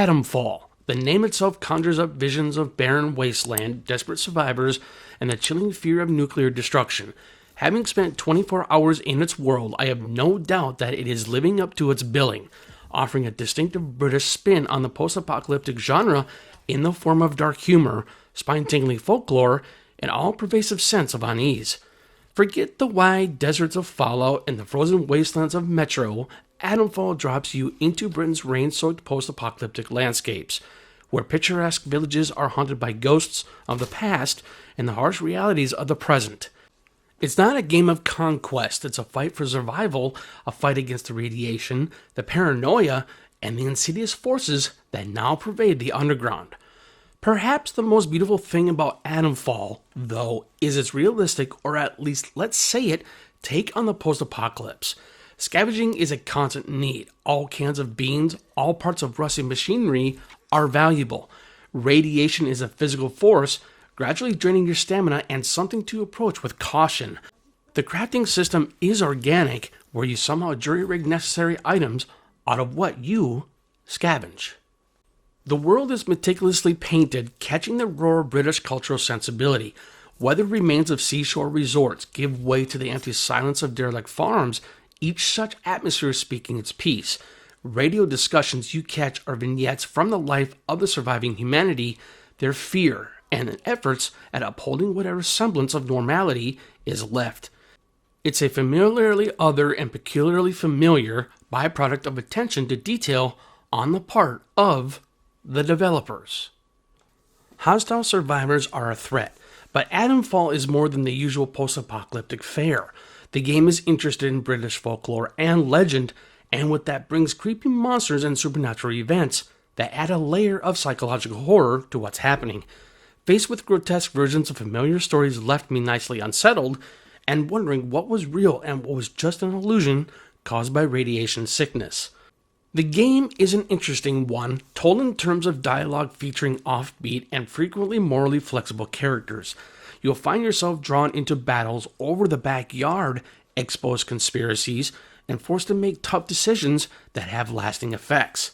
Atomfall. The name itself conjures up visions of barren wasteland, desperate survivors, and the chilling fear of nuclear destruction. Having spent 24 hours in its world, I have no doubt that it is living up to its billing, offering a distinctive British spin on the post-apocalyptic genre in the form of dark humor, spine-tingling folklore, and all-pervasive sense of unease. Forget the wide deserts of Fallout and the frozen wastelands of Metro. Atomfall drops you into Britain's rain-soaked post-apocalyptic landscapes, where picturesque villages are haunted by ghosts of the past and the harsh realities of the present. It's not a game of conquest, it's a fight for survival, a fight against the radiation, the paranoia, and the insidious forces that now pervade the underground. Perhaps the most beautiful thing about Atomfall, though, is its realistic, or at least let's say it, take on the post-apocalypse. Scavenging is a constant need. All cans of beans, all parts of rusty machinery are valuable. Radiation is a physical force, gradually draining your stamina and something to approach with caution. The crafting system is organic, where you somehow jury-rig necessary items out of what you scavenge. The world is meticulously painted, catching the raw British cultural sensibility. Weathered remains of seashore resorts give way to the empty silence of derelict farms, each such atmosphere speaking its piece. Radio discussions you catch are vignettes from the life of the surviving humanity, their fear, and efforts at upholding whatever semblance of normality is left. It's a familiarly other and peculiarly familiar byproduct of attention to detail on the part of the developers. Hostile survivors are a threat, but Atomfall is more than the usual post-apocalyptic fare. The game is interested in British folklore and legend, and with that brings creepy monsters and supernatural events that add a layer of psychological horror to what's happening. Faced with grotesque versions of familiar stories left me nicely unsettled, and wondering what was real and what was just an illusion caused by radiation sickness. The game is an interesting one, told in terms of dialogue featuring offbeat and frequently morally flexible characters. You'll find yourself drawn into battles over the backyard, exposed conspiracies, and forced to make tough decisions that have lasting effects.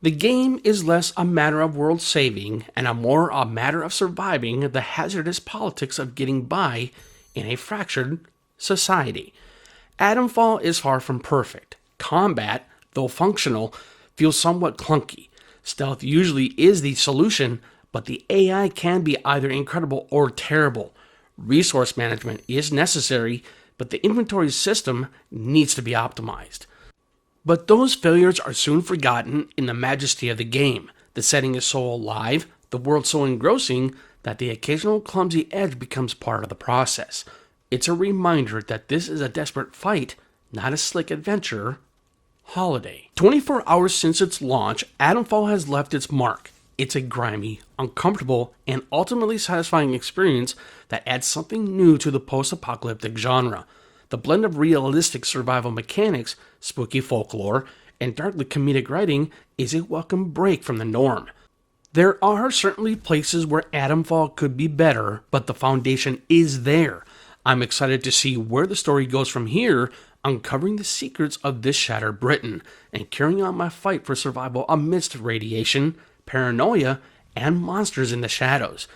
The game is less a matter of world saving and more a matter of surviving the hazardous politics of getting by in a fractured society. Atomfall is far from perfect. Combat, though functional, feels somewhat clunky. Stealth usually is the solution, but the AI can be either incredible or terrible. Resource management is necessary, but the inventory system needs to be optimized. But those failures are soon forgotten in the majesty of the game. The setting is so alive, the world so engrossing, that the occasional clumsy edge becomes part of the process. It's a reminder that this is a desperate fight, not a slick adventure holiday. 24 hours since its launch, Atomfall has left its mark. It's a grimy, uncomfortable, and ultimately satisfying experience that adds something new to the post-apocalyptic genre. The blend of realistic survival mechanics, spooky folklore, and darkly comedic writing is a welcome break from the norm. There are certainly places where Atomfall could be better, but the foundation is there. I'm excited to see where the story goes from here, uncovering the secrets of this shattered Britain, and carrying on my fight for survival amidst radiation, paranoia, and monsters in the shadows.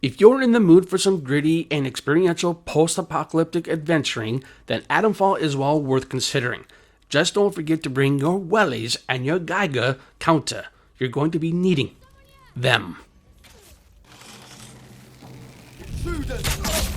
If you're in the mood for some gritty and experiential post-apocalyptic adventuring, then Atomfall is well worth considering. Just don't forget to bring your wellies and your Geiger counter. You're going to be needing them. Shoot us!